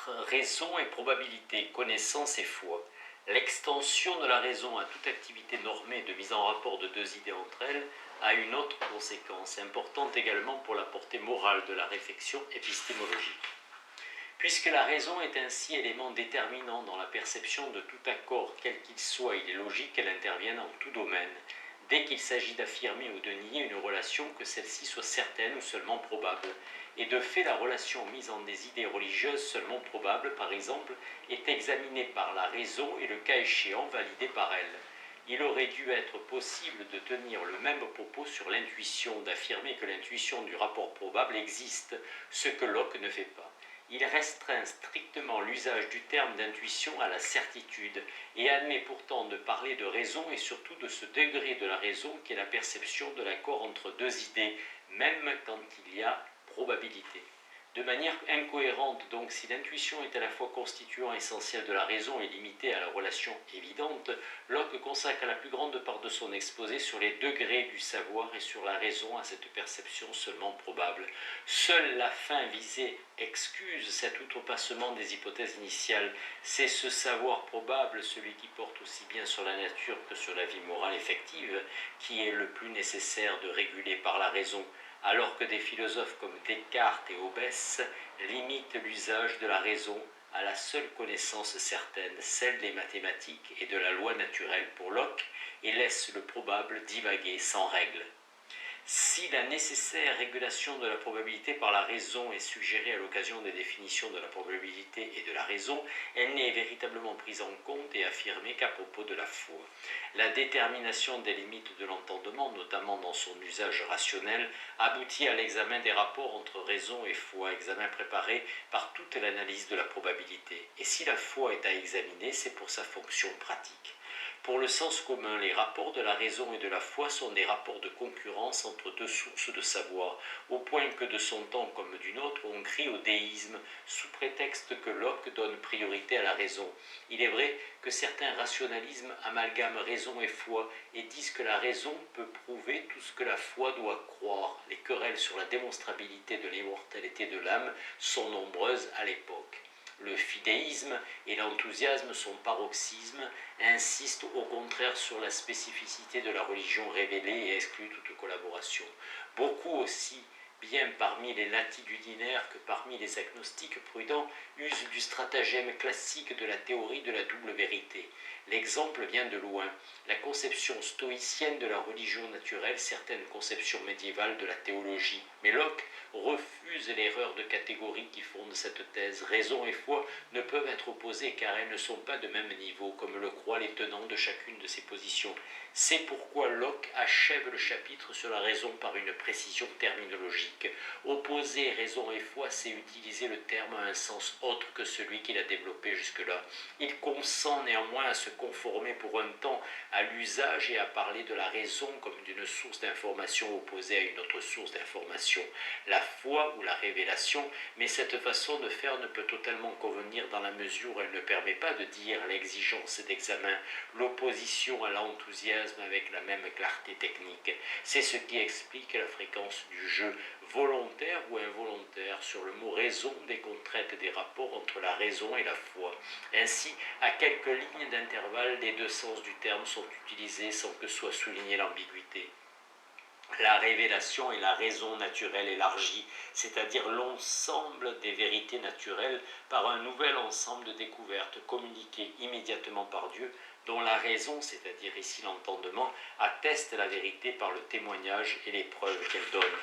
4. Raison et probabilité, connaissance et foi. L'extension de la raison à toute activité normée de mise en rapport de deux idées entre elles a une autre conséquence, importante également pour la portée morale de la réflexion épistémologique. Puisque la raison est ainsi élément déterminant dans la perception de tout accord, quel qu'il soit, il est logique qu'elle intervienne en tout domaine, dès qu'il s'agit d'affirmer ou de nier une relation, que celle-ci soit certaine ou seulement probable. Et de fait, la relation mise en des idées religieuses seulement probables, par exemple, est examinée par la raison et le cas échéant validée par elle. Il aurait dû être possible de tenir le même propos sur l'intuition, d'affirmer que l'intuition du rapport probable existe, ce que Locke ne fait pas. Il restreint strictement l'usage du terme d'intuition à la certitude et admet pourtant de parler de raison et surtout de ce degré de la raison qu'est la perception de l'accord entre deux idées, même quand il y a probabilité. De manière incohérente donc, si l'intuition est à la fois constituant essentiel de la raison et limitée à la relation évidente, Locke consacre la plus grande part de son exposé sur les degrés du savoir et sur la raison à cette perception seulement probable. Seule la fin visée excuse cet outrepassement des hypothèses initiales. C'est ce savoir probable, celui qui porte aussi bien sur la nature que sur la vie morale effective, qui est le plus nécessaire de réguler par la raison, alors que des philosophes comme Descartes et Hobbes limitent l'usage de la raison à la seule connaissance certaine, celle des mathématiques et de la loi naturelle pour Locke, et laissent le probable divaguer sans règle. Si la nécessaire régulation de la probabilité par la raison est suggérée à l'occasion des définitions de la probabilité et de la raison, elle n'est véritablement prise en compte et affirmée qu'à propos de la foi. La détermination des limites de l'entendement, notamment dans son usage rationnel, aboutit à l'examen des rapports entre raison et foi, examen préparé par toute l'analyse de la probabilité. Et si la foi est à examiner, c'est pour sa fonction pratique. Pour le sens commun, les rapports de la raison et de la foi sont des rapports de concurrence entre deux sources de savoir, au point que de son temps comme d'une autre, on crie au déisme, sous prétexte que Locke donne priorité à la raison. Il est vrai que certains rationalismes amalgament raison et foi et disent que la raison peut prouver tout ce que la foi doit croire. Les querelles sur la démonstrabilité de l'immortalité de l'âme sont nombreuses à l'époque. Le fidéisme et l'enthousiasme, son paroxysme, insistent au contraire sur la spécificité de la religion révélée et excluent toute collaboration. Beaucoup aussi, bien parmi les latitudinaires que parmi les agnostiques prudents, usent du stratagème classique de la théorie de la double vérité. L'exemple vient de loin. La conception stoïcienne de la religion naturelle, certaines conceptions médiévales de la théologie. Mais Locke refuse l'erreur de catégorie qui fonde cette thèse. Raison et foi ne peuvent être opposées car elles ne sont pas de même niveau, comme le croient les tenants de chacune de ces positions. C'est pourquoi Locke achève le chapitre sur la raison par une précision terminologique. Opposer raison et foi, c'est utiliser le terme à un sens autre que celui qu'il a développé jusque-là. Il consent néanmoins à se conformer pour un temps à l'usage et à parler de la raison comme d'une source d'information opposée à une autre source d'information, la foi ou la révélation, mais cette façon de faire ne peut totalement convenir dans la mesure où elle ne permet pas de dire l'exigence d'examen, l'opposition à l'enthousiasme avec la même clarté technique. C'est ce qui explique la fréquence du jeu, volontaire ou involontaire, sur le mot raison dès qu'on traite des rapports entre la raison et la foi. Ainsi, à quelques lignes d'intervalle, les deux sens du terme sont utilisés sans que soit soulignée l'ambiguïté. La révélation est la raison naturelle élargie, c'est-à-dire l'ensemble des vérités naturelles par un nouvel ensemble de découvertes communiquées immédiatement par Dieu, dont la raison, c'est-à-dire ici l'entendement, atteste la vérité par le témoignage et les preuves qu'elle donne.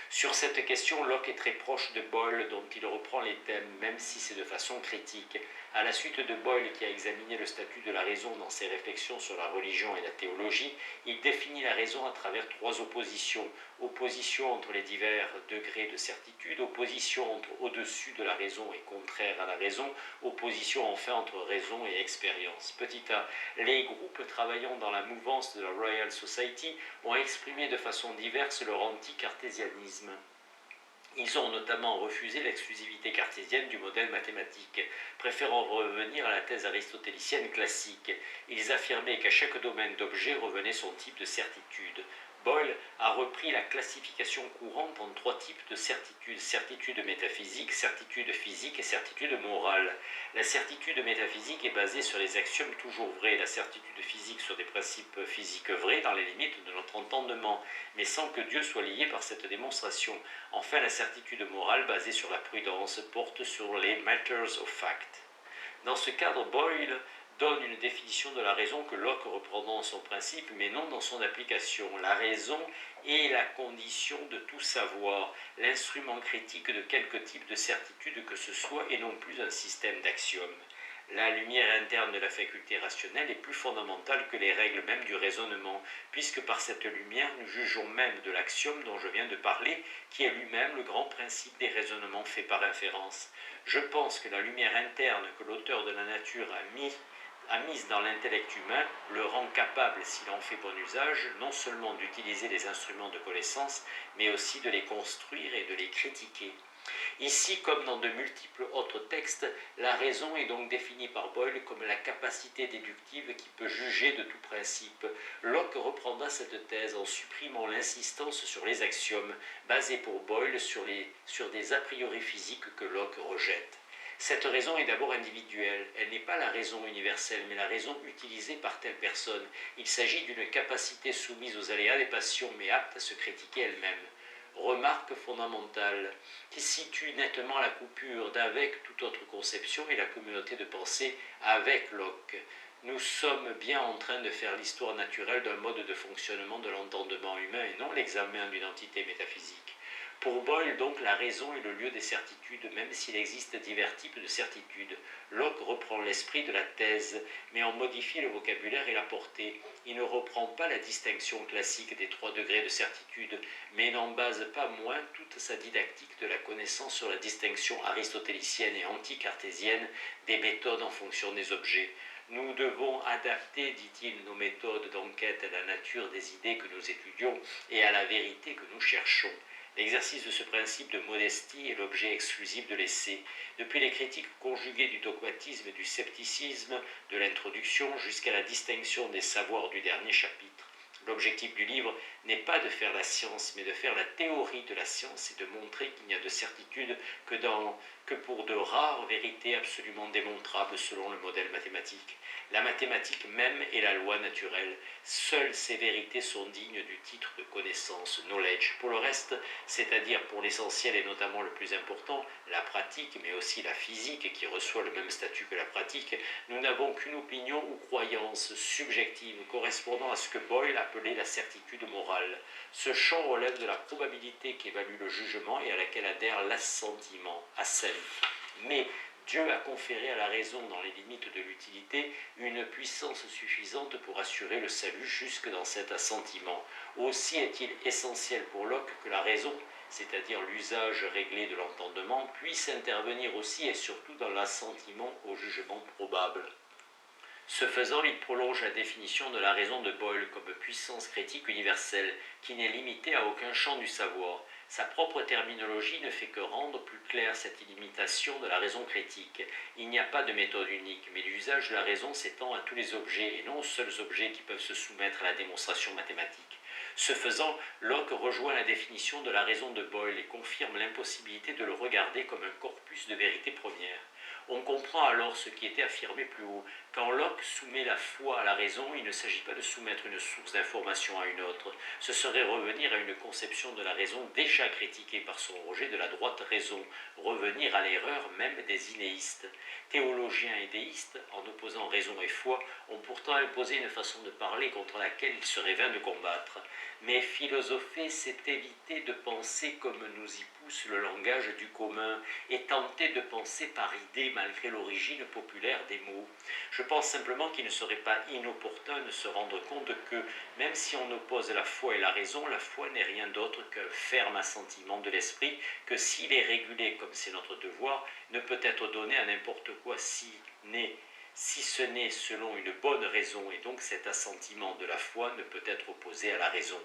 Sur cette question, Locke est très proche de Boyle, dont il reprend les thèmes, même si c'est de façon critique. À la suite de Boyle, qui a examiné le statut de la raison dans ses réflexions sur la religion et la théologie, il définit la raison à travers trois oppositions. Opposition entre les divers degrés de certitude, opposition entre au-dessus de la raison et contraire à la raison, opposition enfin entre raison et expérience. Petit a, les groupes travaillant dans la mouvance de la Royal Society ont exprimé de façon diverse leur anti-cartésianisme. Ils ont notamment refusé l'exclusivité cartésienne du modèle mathématique, préférant revenir à la thèse aristotélicienne classique. Ils affirmaient qu'à chaque domaine d'objet revenait son type de certitude. Boyle a repris la classification courante en 3 types de certitudes: certitude métaphysique, certitude physique et certitude morale. La certitude métaphysique est basée sur les axiomes toujours vrais, la certitude physique sur des principes physiques vrais dans les limites de notre entendement, mais sans que Dieu soit lié par cette démonstration. Enfin, la certitude morale basée sur la prudence porte sur les matters of fact. Dans ce cadre, Boyle donne une définition de la raison que Locke reprend dans son principe, mais non dans son application. La raison est la condition de tout savoir, l'instrument critique de quelque type de certitude que ce soit, et non plus un système d'axiomes. La lumière interne de la faculté rationnelle est plus fondamentale que les règles mêmes du raisonnement, puisque par cette lumière nous jugeons même de l'axiome dont je viens de parler, qui est lui-même le grand principe des raisonnements faits par inférence. Je pense que la lumière interne que l'auteur de la nature a mise dans l'intellect humain le rend capable, s'il en fait bon usage, non seulement d'utiliser les instruments de connaissance, mais aussi de les construire et de les critiquer. Ici, comme dans de multiples autres textes, la raison est donc définie par Boyle comme la capacité déductive qui peut juger de tout principe. Locke reprendra cette thèse en supprimant l'insistance sur les axiomes, basés pour Boyle sur des a priori physiques que Locke rejette. Cette raison est d'abord individuelle, elle n'est pas la raison universelle, mais la raison utilisée par telle personne. Il s'agit d'une capacité soumise aux aléas des passions, mais apte à se critiquer elle-même. Remarque fondamentale qui situe nettement la coupure d'avec toute autre conception et la communauté de pensée avec Locke. Nous sommes bien en train de faire l'histoire naturelle d'un mode de fonctionnement de l'entendement humain et non l'examen d'une entité métaphysique. Pour Boyle, donc, la raison est le lieu des certitudes, même s'il existe divers types de certitudes. Locke reprend l'esprit de la thèse, mais en modifie le vocabulaire et la portée. Il ne reprend pas la distinction classique des 3 degrés de certitude, mais n'en base pas moins toute sa didactique de la connaissance sur la distinction aristotélicienne et anti-cartésienne des méthodes en fonction des objets. Nous devons adapter, dit-il, nos méthodes d'enquête à la nature des idées que nous étudions et à la vérité que nous cherchons. L'exercice de ce principe de modestie est l'objet exclusif de l'essai. Depuis les critiques conjuguées du dogmatisme et du scepticisme, de l'introduction jusqu'à la distinction des savoirs du dernier chapitre, l'objectif du livre n'est pas de faire la science, mais de faire la théorie de la science et de montrer qu'il n'y a de certitude que pour de rares vérités absolument démontrables selon le modèle mathématique. La mathématique même est la loi naturelle. Seules ces vérités sont dignes du titre de connaissance, knowledge. Pour le reste, c'est-à-dire pour l'essentiel et notamment le plus important, la pratique, mais aussi la physique qui reçoit le même statut que la pratique, nous n'avons qu'une opinion ou croyance subjective correspondant à ce que Boyle appelait la certitude morale. Ce champ relève de la probabilité qu'évalue le jugement et à laquelle adhère l'assentiment, assent. Mais Dieu a conféré à la raison, dans les limites de l'utilité, une puissance suffisante pour assurer le salut jusque dans cet assentiment. Aussi est-il essentiel pour Locke que la raison, c'est-à-dire l'usage réglé de l'entendement, puisse intervenir aussi et surtout dans l'assentiment au jugement probable. Ce faisant, il prolonge la définition de la raison de Boyle comme puissance critique universelle, qui n'est limitée à aucun champ du savoir. Sa propre terminologie ne fait que rendre plus claire cette illimitation de la raison critique. Il n'y a pas de méthode unique, mais l'usage de la raison s'étend à tous les objets et non aux seuls objets qui peuvent se soumettre à la démonstration mathématique. Ce faisant, Locke rejoint la définition de la raison de Boyle et confirme l'impossibilité de le regarder comme un corpus de vérité première. On comprend alors ce qui était affirmé plus haut. Quand Locke soumet la foi à la raison, il ne s'agit pas de soumettre une source d'information à une autre. Ce serait revenir à une conception de la raison déjà critiquée par son rejet de la droite raison, revenir à l'erreur même des inéistes. Théologiens et déistes, en opposant raison et foi, ont pourtant imposé une façon de parler contre laquelle il serait vain de combattre. Mais philosopher, c'est éviter de penser comme nous y pousse le langage du commun et tenter de penser par idée malgré l'origine populaire des mots. Je pense simplement qu'il ne serait pas inopportun de se rendre compte que, même si on oppose la foi et la raison, la foi n'est rien d'autre qu'un ferme assentiment de l'esprit que, s'il est régulé comme c'est notre devoir, ne peut être donné à n'importe quoi si ce n'est selon une bonne raison, et donc cet assentiment de la foi ne peut être opposé à la raison.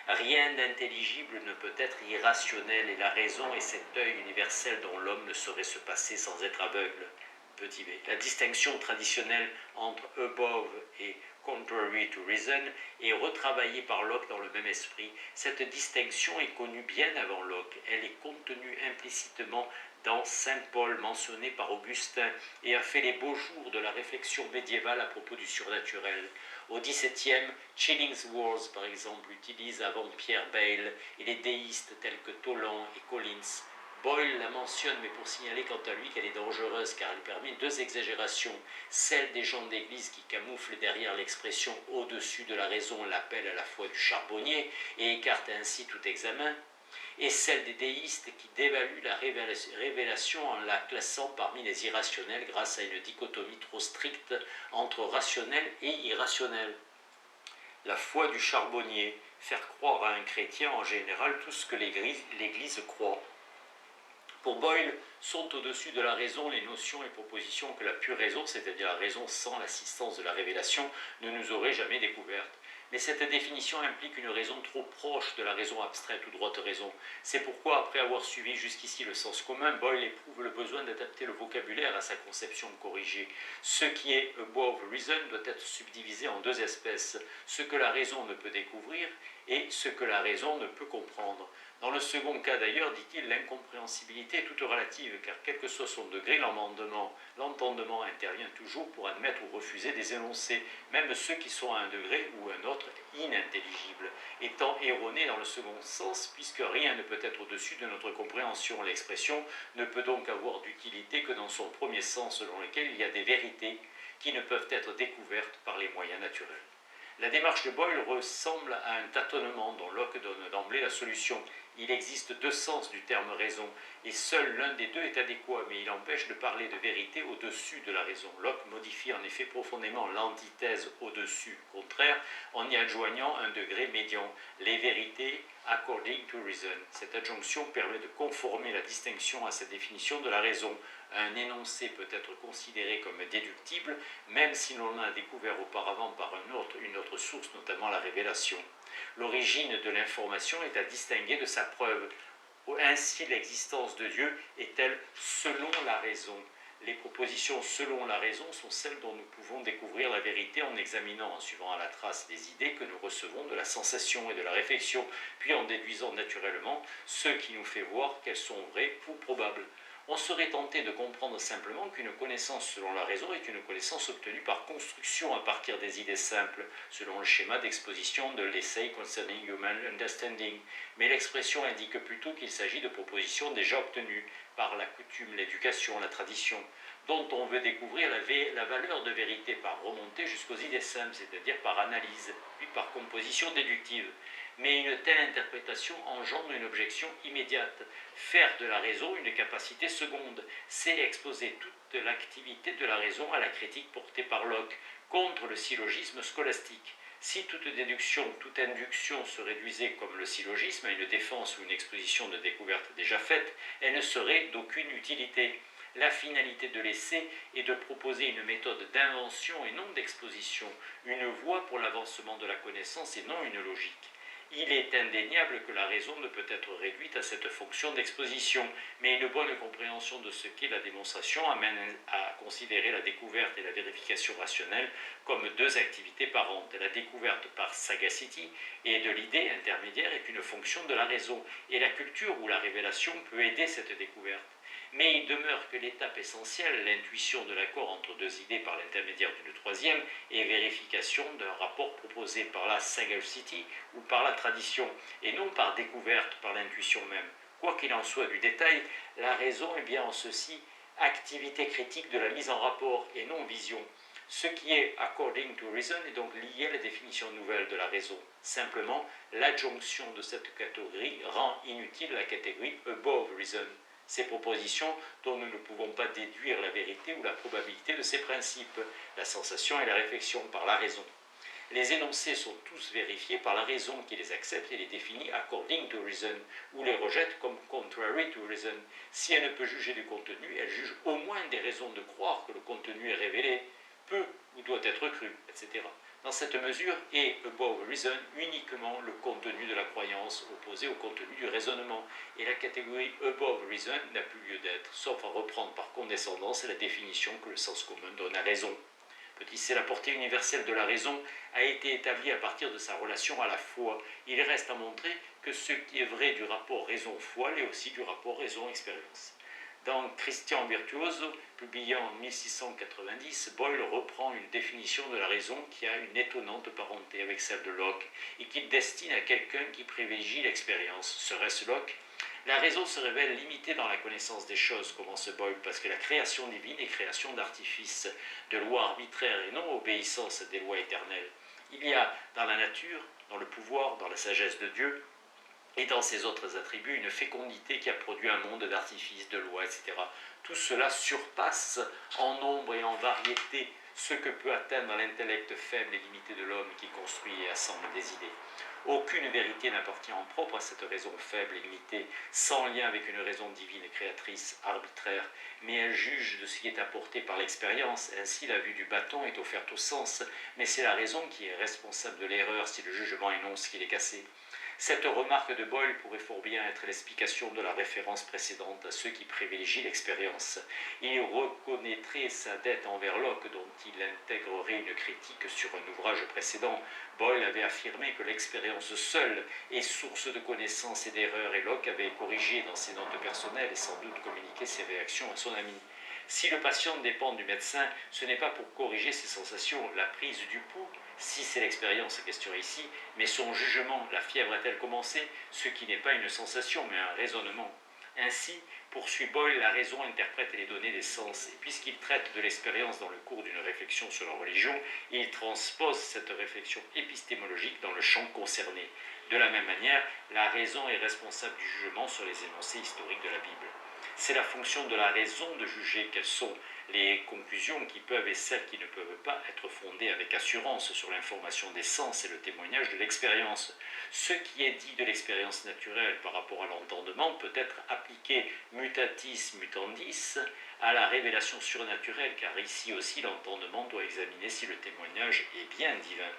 Rien d'intelligible ne peut être irrationnel, et la raison est cet œil universel dont l'homme ne saurait se passer sans être aveugle. petit b. La distinction traditionnelle entre above et contrary to reason est retravaillée par Locke dans le même esprit. Cette distinction est connue bien avant Locke. Elle est contenue implicitement dans Saint Paul, mentionné par Augustin, et a fait les beaux jours de la réflexion médiévale à propos du surnaturel. Au XVIIe, Chillingsworth, par exemple, utilise avant Pierre Bayle et les déistes tels que Toland et Collins. Boyle la mentionne, mais pour signaler quant à lui qu'elle est dangereuse, car elle permet deux exagérations. Celle des gens d'église qui camouflent derrière l'expression « au-dessus de la raison » l'appel à la foi du charbonnier et écarte ainsi tout examen, et celle des déistes qui dévaluent la révélation en la classant parmi les irrationnels grâce à une dichotomie trop stricte entre rationnel et irrationnel. La foi du charbonnier, faire croire à un chrétien en général tout ce que l'Église croit. Pour Boyle, sont au-dessus de la raison les notions et propositions que la pure raison, c'est-à-dire la raison sans l'assistance de la révélation, ne nous aurait jamais découvertes. Mais cette définition implique une raison trop proche de la raison abstraite ou droite raison. C'est pourquoi, après avoir suivi jusqu'ici le sens commun, Boyle éprouve le besoin d'adapter le vocabulaire à sa conception corrigée. Ce qui est above reason doit être subdivisé en deux espèces, ce que la raison ne peut découvrir et ce que la raison ne peut comprendre. Dans le second cas d'ailleurs, dit-il, l'incompréhensibilité est toute relative, car quel que soit son degré, l'entendement intervient toujours pour admettre ou refuser des énoncés, même ceux qui sont à un degré ou un autre inintelligibles, étant erronés dans le second sens, puisque rien ne peut être au-dessus de notre compréhension. L'expression ne peut donc avoir d'utilité que dans son premier sens, selon lequel il y a des vérités qui ne peuvent être découvertes par les moyens naturels. La démarche de Boyle ressemble à un tâtonnement dont Locke donne d'emblée la solution. Il existe deux sens du terme raison, et seul l'un des deux est adéquat, mais il empêche de parler de vérité au-dessus de la raison. Locke modifie en effet profondément l'antithèse au-dessus contraire en y adjoignant un degré médian, les vérités according to reason. Cette adjonction permet de conformer la distinction à sa définition de la raison. Un énoncé peut être considéré comme déductible, même si l'on l'a découvert auparavant par une autre source, notamment la révélation. L'origine de l'information est à distinguer de sa preuve. Ainsi, l'existence de Dieu est-elle selon la raison? Les propositions selon la raison sont celles dont nous pouvons découvrir la vérité en examinant, en suivant à la trace des idées que nous recevons de la sensation et de la réflexion, puis en déduisant naturellement ce qui nous fait voir qu'elles sont vraies ou probables. On serait tenté de comprendre simplement qu'une connaissance selon la raison est une connaissance obtenue par construction à partir des idées simples, selon le schéma d'exposition de l'Essay Concerning Human Understanding. Mais l'expression indique plutôt qu'il s'agit de propositions déjà obtenues par la coutume, l'éducation, la tradition, dont on veut découvrir la valeur de vérité par remontée jusqu'aux idées simples, c'est-à-dire par analyse, puis par composition déductive. Mais une telle interprétation engendre une objection immédiate. Faire de la raison une capacité seconde, c'est exposer toute l'activité de la raison à la critique portée par Locke contre le syllogisme scolastique. Si toute déduction, toute induction se réduisait comme le syllogisme à une défense ou une exposition de découverte déjà faite, elle ne serait d'aucune utilité. La finalité de l'essai est de proposer une méthode d'invention et non d'exposition, une voie pour l'avancement de la connaissance et non une logique. Il est indéniable que la raison ne peut être réduite à cette fonction d'exposition, mais une bonne compréhension de ce qu'est la démonstration amène à considérer la découverte et la vérification rationnelle comme deux activités parentes. La découverte par sagacity et de l'idée intermédiaire est une fonction de la raison, et la culture ou la révélation peut aider cette découverte. Mais il demeure que l'étape essentielle, l'intuition de l'accord entre deux idées par l'intermédiaire d'une troisième, est vérification d'un rapport proposé par la sagacity ou par la tradition, et non par découverte par l'intuition même. Quoi qu'il en soit du détail, la raison est bien en ceci activité critique de la mise en rapport et non vision. Ce qui est according to reason est donc lié à la définition nouvelle de la raison. Simplement, l'adjonction de cette catégorie rend inutile la catégorie above reason. Ces propositions dont nous ne pouvons pas déduire la vérité ou la probabilité de ces principes, la sensation et la réflexion par la raison. Les énoncés sont tous vérifiés par la raison qui les accepte et les définit according to reason, ou les rejette comme contrary to reason. Si elle ne peut juger du contenu, elle juge au moins des raisons de croire que le contenu est révélé, peut ou doit être cru, etc. Dans cette mesure est above reason uniquement le contenu de la croyance l'expérience opposée au contenu du raisonnement, et la catégorie above reason n'a plus lieu d'être, sauf à reprendre par condescendance la définition que le sens commun donne à raison. Petit c, la portée universelle de la raison a été établie à partir de sa relation à la foi. Il reste à montrer que ce qui est vrai du rapport raison-foi l'est aussi du rapport raison-expérience. Dans Christian Virtuoso, publié en 1690, Boyle reprend une définition de la raison qui a une étonnante parenté avec celle de Locke et qu'il destine à quelqu'un qui privilégie l'expérience. Serait-ce Locke ? La raison se révèle limitée dans la connaissance des choses, commence Boyle, parce que la création divine est création d'artifices, de lois arbitraires et non obéissance des lois éternelles. Il y a dans la nature, dans le pouvoir, dans la sagesse de Dieu, et dans ses autres attributs, une fécondité qui a produit un monde d'artifices, de lois, etc. Tout cela surpasse en nombre et en variété ce que peut atteindre l'intellect faible et limité de l'homme qui construit et assemble des idées. Aucune vérité n'appartient en propre à cette raison faible et limitée, sans lien avec une raison divine et créatrice, arbitraire, mais elle juge de ce qui est apporté par l'expérience. Ainsi, la vue du bâton est offerte au sens, mais c'est la raison qui est responsable de l'erreur si le jugement énonce qu'il est cassé. Cette remarque de Boyle pourrait fort bien être l'explication de la référence précédente à ceux qui privilégient l'expérience. Il reconnaîtrait sa dette envers Locke, dont il intégrerait une critique sur un ouvrage précédent. Boyle avait affirmé que l'expérience seule est source de connaissances et d'erreurs, et Locke avait corrigé dans ses notes personnelles et sans doute communiqué ses réactions à son ami. Si le patient dépend du médecin, ce n'est pas pour corriger ses sensations, la prise du pouls, si c'est l'expérience question ici, mais son jugement, la fièvre a-t-elle commencé, ce qui n'est pas une sensation mais un raisonnement. Ainsi, poursuit Boyle, la raison interprète les données des sens, et puisqu'il traite de l'expérience dans le cours d'une réflexion sur la religion, il transpose cette réflexion épistémologique dans le champ concerné. De la même manière, la raison est responsable du jugement sur les énoncés historiques de la Bible. C'est la fonction de la raison de juger quelles sont les conclusions qui peuvent et celles qui ne peuvent pas être fondées avec assurance sur l'information des sens et le témoignage de l'expérience. Ce qui est dit de l'expérience naturelle par rapport à l'entendement peut être appliqué mutatis mutandis à la révélation surnaturelle, car ici aussi l'entendement doit examiner si le témoignage est bien divin.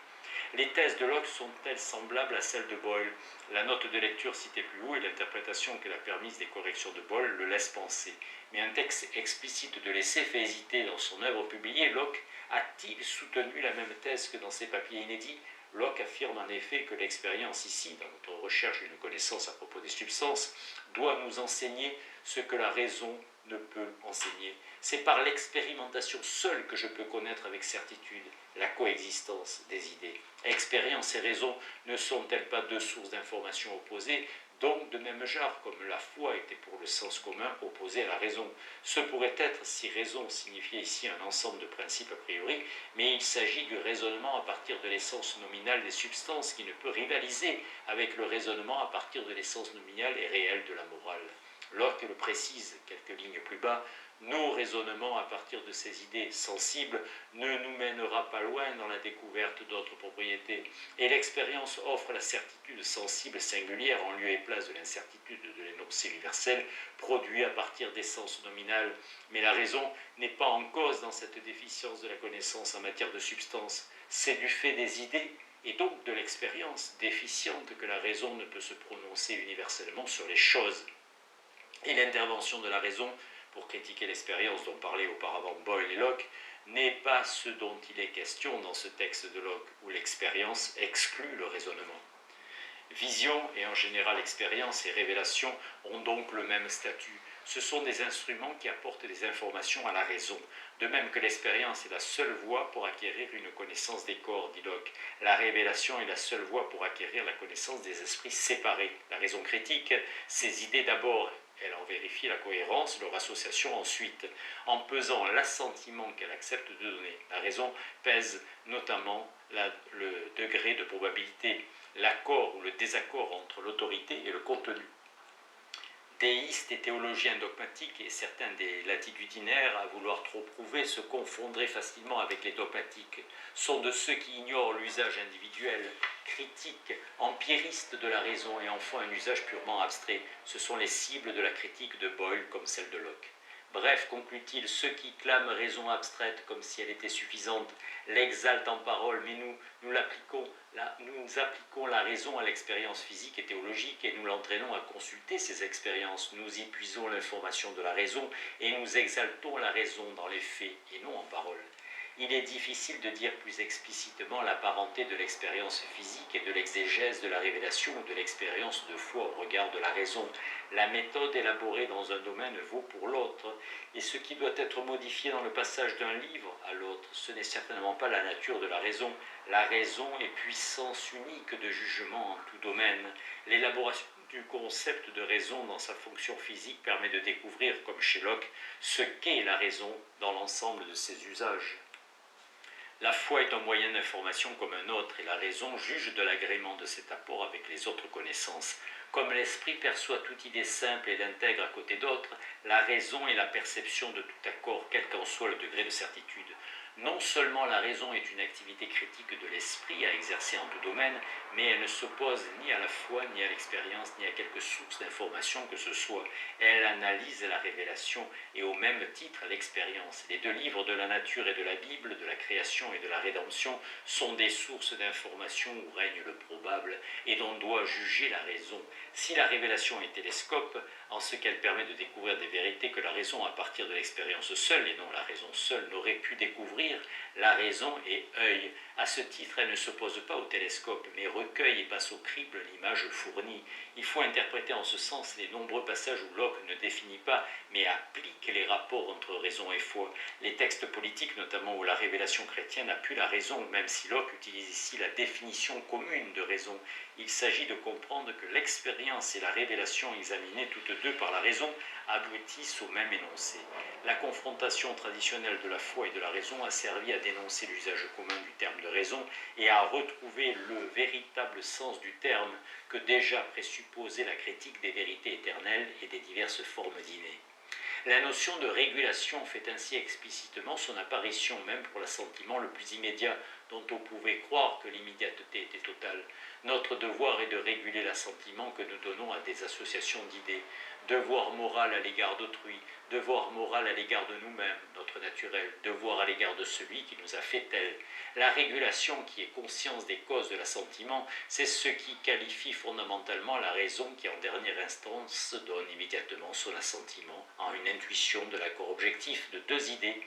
Les thèses de Locke sont-elles semblables à celles de Boyle? La note de lecture citée plus haut et l'interprétation qu'elle a permise des corrections de Boyle le laissent penser. Mais un texte explicite de l'essai fait hésiter. Dans son œuvre publiée, Locke a-t-il soutenu la même thèse que dans ses papiers inédits? Locke affirme en effet que l'expérience ici, dans notre recherche d'une connaissance à propos des substances, doit nous enseigner ce que la raison ne peut enseigner. C'est par l'expérimentation seule que je peux connaître avec certitude la coexistence des idées. Expérience et raison ne sont-elles pas deux sources d'informations opposées, donc de même genre, comme la foi était pour le sens commun opposé à la raison? Ce pourrait être, si raison signifiait ici un ensemble de principes a priori, mais il s'agit du raisonnement à partir de l'essence nominale des substances qui ne peut rivaliser avec le raisonnement à partir de l'essence nominale et réelle de la morale. Locke le précise quelques lignes plus bas, nos raisonnements à partir de ces idées sensibles ne nous mènera pas loin dans la découverte d'autres propriétés, et l'expérience offre la certitude sensible singulière en lieu et place de l'incertitude de l'énoncé universel produit à partir d'essence nominale, mais la raison n'est pas en cause dans cette déficience de la connaissance en matière de substance, c'est du fait des idées et donc de l'expérience déficiente que la raison ne peut se prononcer universellement sur les choses. Et l'intervention de la raison pour critiquer l'expérience dont parlaient auparavant Boyle et Locke n'est pas ce dont il est question dans ce texte de Locke, où l'expérience exclut le raisonnement. Vision et en général expérience et révélation ont donc le même statut. Ce sont des instruments qui apportent des informations à la raison, de même que l'expérience est la seule voie pour acquérir une connaissance des corps, dit Locke. La révélation est la seule voie pour acquérir la connaissance des esprits séparés. La raison critique ces idées d'abord. Elle en vérifie la cohérence, leur association ensuite, en pesant l'assentiment qu'elle accepte de donner. La raison pèse notamment le degré de probabilité, l'accord ou le désaccord entre l'autorité et le contenu. Déistes et théologiens dogmatiques et certains des latitudinaires, à vouloir trop prouver, se confondraient facilement avec les dogmatiques, sont de ceux qui ignorent l'usage individuel, critiques, empiristes de la raison et en font un usage purement abstrait. Ce sont les cibles de la critique de Boyle comme celle de Locke. Bref, conclut-il, ceux qui clament raison abstraite comme si elle était suffisante l'exaltent en parole, mais nous appliquons la raison à l'expérience physique et théologique et nous l'entraînons à consulter ces expériences. Nous y puisons l'information de la raison et nous exaltons la raison dans les faits et non en parole. Il est difficile de dire plus explicitement la parenté de l'expérience physique et de l'exégèse de la révélation ou de l'expérience de foi au regard de la raison. La méthode élaborée dans un domaine vaut pour l'autre, et ce qui doit être modifié dans le passage d'un livre à l'autre, ce n'est certainement pas la nature de la raison. La raison est puissance unique de jugement en tout domaine. L'élaboration du concept de raison dans sa fonction physique permet de découvrir, comme chez Locke, ce qu'est la raison dans l'ensemble de ses usages. La foi est un moyen d'information comme un autre, et la raison juge de l'agrément de cet apport avec les autres connaissances. Comme l'esprit perçoit toute idée simple et l'intègre à côté d'autres, la raison est la perception de tout accord, quel qu'en soit le degré de certitude. Non seulement la raison est une activité critique de l'esprit à exercer en tout domaine, mais elle ne s'oppose ni à la foi, ni à l'expérience, ni à quelque source d'information que ce soit. Elle analyse la révélation et au même titre l'expérience. Les deux livres de la nature et de la Bible, de la création et de la rédemption, sont des sources d'information où règne le probable et dont doit juger la raison. Si la révélation est télescope, en ce qu'elle permet de découvrir des vérités que la raison, à partir de l'expérience seule, et non la raison seule, n'aurait pu découvrir, la raison est œil. À ce titre, elle ne s'oppose pas au télescope, mais recueille et passe au crible l'image fournie. Il faut interpréter en ce sens les nombreux passages où Locke ne définit pas, mais applique les rapports entre raison et foi. Les textes politiques, notamment où la révélation chrétienne appuie la raison, même si Locke utilise ici la définition commune de raison. Il s'agit de comprendre que l'expérience et la révélation examinées toutes deux par la raison aboutissent au même énoncé. La confrontation traditionnelle de la foi et de la raison a servi à dénoncer l'usage commun du terme de raison et à retrouver le véritable sens du terme que déjà présupposait la critique des vérités éternelles et des diverses formes d'inné. La notion de régulation fait ainsi explicitement son apparition même pour l'assentiment le plus immédiat, dont on pouvait croire que l'immédiateté était totale. Notre devoir est de réguler l'assentiment que nous donnons à des associations d'idées. Devoir moral à l'égard d'autrui, devoir moral à l'égard de nous-mêmes, notre naturel, devoir à l'égard de celui qui nous a fait tel. La régulation qui est conscience des causes de l'assentiment, c'est ce qui qualifie fondamentalement la raison qui en dernière instance donne immédiatement son assentiment en une intuition de l'accord objectif de deux idées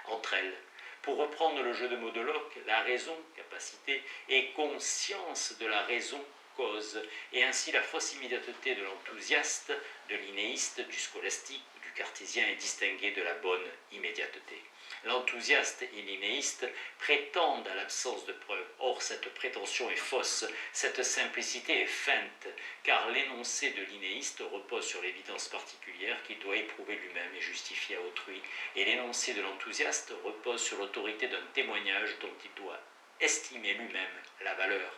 entre elles. Pour reprendre le jeu de mots de Locke, la raison, capacité, est conscience de la raison, cause, et ainsi la fausse immédiateté de l'enthousiaste, de l'innéiste, du scolastique ou du cartésien est distinguée de la bonne immédiateté. L'enthousiaste et l'innéiste prétendent à l'absence de preuves. Or, cette prétention est fausse, cette simplicité est feinte, car l'énoncé de l'innéiste repose sur l'évidence particulière qu'il doit éprouver lui-même et justifier à autrui, et l'énoncé de l'enthousiaste repose sur l'autorité d'un témoignage dont il doit estimer lui-même la valeur.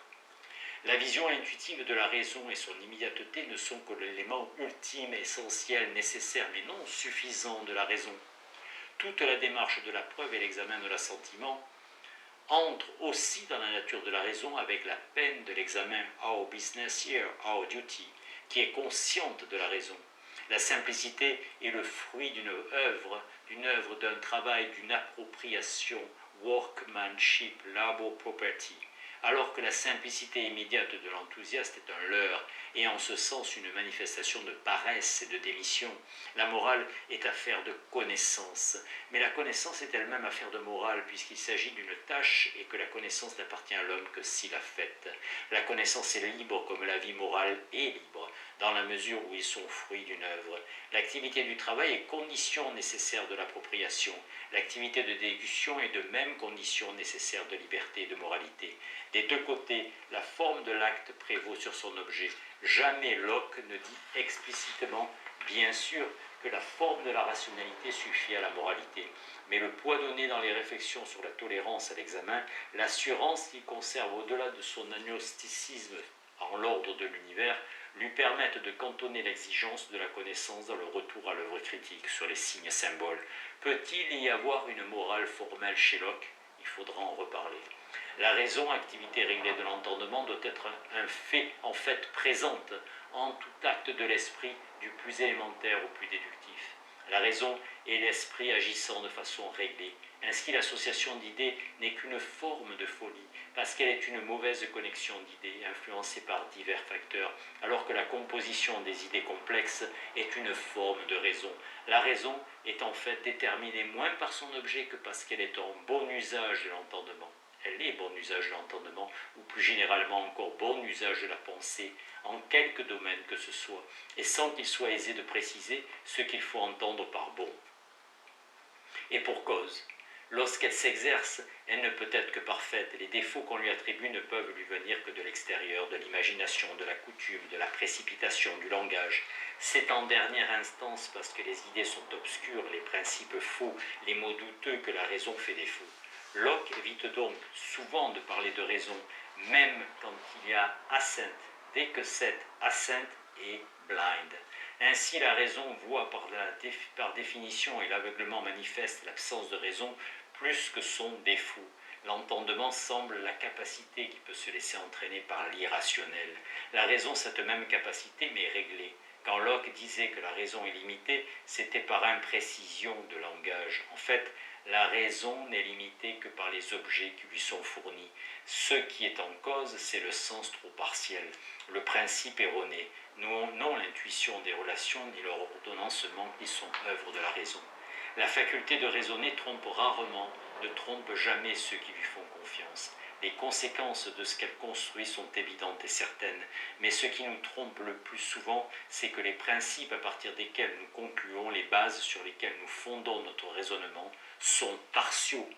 La vision intuitive de la raison et son immédiateté ne sont que l'élément ultime, essentiel, nécessaire, mais non suffisant de la raison. Toute la démarche de la preuve et l'examen de l'assentiment entrent aussi dans la nature de la raison avec la peine de l'examen our business here, our duty, qui est consciente de la raison. La simplicité est le fruit d'une œuvre, d'un travail, d'une appropriation, workmanship, labor property, alors que la simplicité immédiate de l'enthousiaste est un leurre, et en ce sens une manifestation de paresse et de démission. La morale est affaire de connaissance, mais la connaissance est elle-même affaire de morale, puisqu'il s'agit d'une tâche et que la connaissance n'appartient à l'homme que s'il l'a faite. La connaissance est libre comme la vie morale est libre, dans la mesure où ils sont fruits d'une œuvre. L'activité du travail est condition nécessaire de l'appropriation. L'activité de déduction est de même condition nécessaire de liberté et de moralité. Des deux côtés, la forme de l'acte prévaut sur son objet. Jamais Locke ne dit explicitement, bien sûr, que la forme de la rationalité suffit à la moralité, mais le poids donné dans les réflexions sur la tolérance à l'examen, l'assurance qu'il conserve au-delà de son agnosticisme en l'ordre de l'univers, lui permettent de cantonner l'exigence de la connaissance dans le retour à l'œuvre critique sur les signes symboles. Peut-il y avoir une morale formelle chez Locke? Il faudra en reparler. La raison, activité réglée de l'entendement, doit être un fait en fait présente en tout acte de l'esprit, du plus élémentaire au plus déductif. La raison est l'esprit agissant de façon réglée. Ainsi, l'association d'idées n'est qu'une forme de folie, parce qu'elle est une mauvaise connexion d'idées influencée par divers facteurs, alors que la composition des idées complexes est une forme de raison. La raison est en fait déterminée moins par son objet que parce qu'elle est en bon usage de l'entendement. Elle est bon usage de l'entendement, ou plus généralement encore bon usage de la pensée, en quelque domaine que ce soit, et sans qu'il soit aisé de préciser ce qu'il faut entendre par bon. Et pour cause, lorsqu'elle s'exerce, elle ne peut être que parfaite, et les défauts qu'on lui attribue ne peuvent lui venir que de l'extérieur, de l'imagination, de la coutume, de la précipitation, du langage. C'est en dernière instance parce que les idées sont obscures, les principes faux, les mots douteux que la raison fait défaut. Locke évite donc souvent de parler de raison, même quand il y a assent, dès que cette assent est blind. Ainsi, la raison voit par définition et l'aveuglement manifeste l'absence de raison plus que son défaut. L'entendement semble la capacité qui peut se laisser entraîner par l'irrationnel. La raison, cette même capacité, mais réglée. Quand Locke disait que la raison est limitée, c'était par imprécision de langage. En fait, la raison n'est limitée que par les objets qui lui sont fournis. Ce qui est en cause, c'est le sens trop partiel, le principe erroné, non l'intuition des relations ni leur ordonnancement qui sont œuvre de la raison. La faculté de raisonner trompe rarement, ne trompe jamais ceux qui lui font confiance. Les conséquences de ce qu'elle construit sont évidentes et certaines, mais ce qui nous trompe le plus souvent, c'est que les principes à partir desquels nous concluons, les bases sur lesquelles nous fondons notre raisonnement, sont partiaux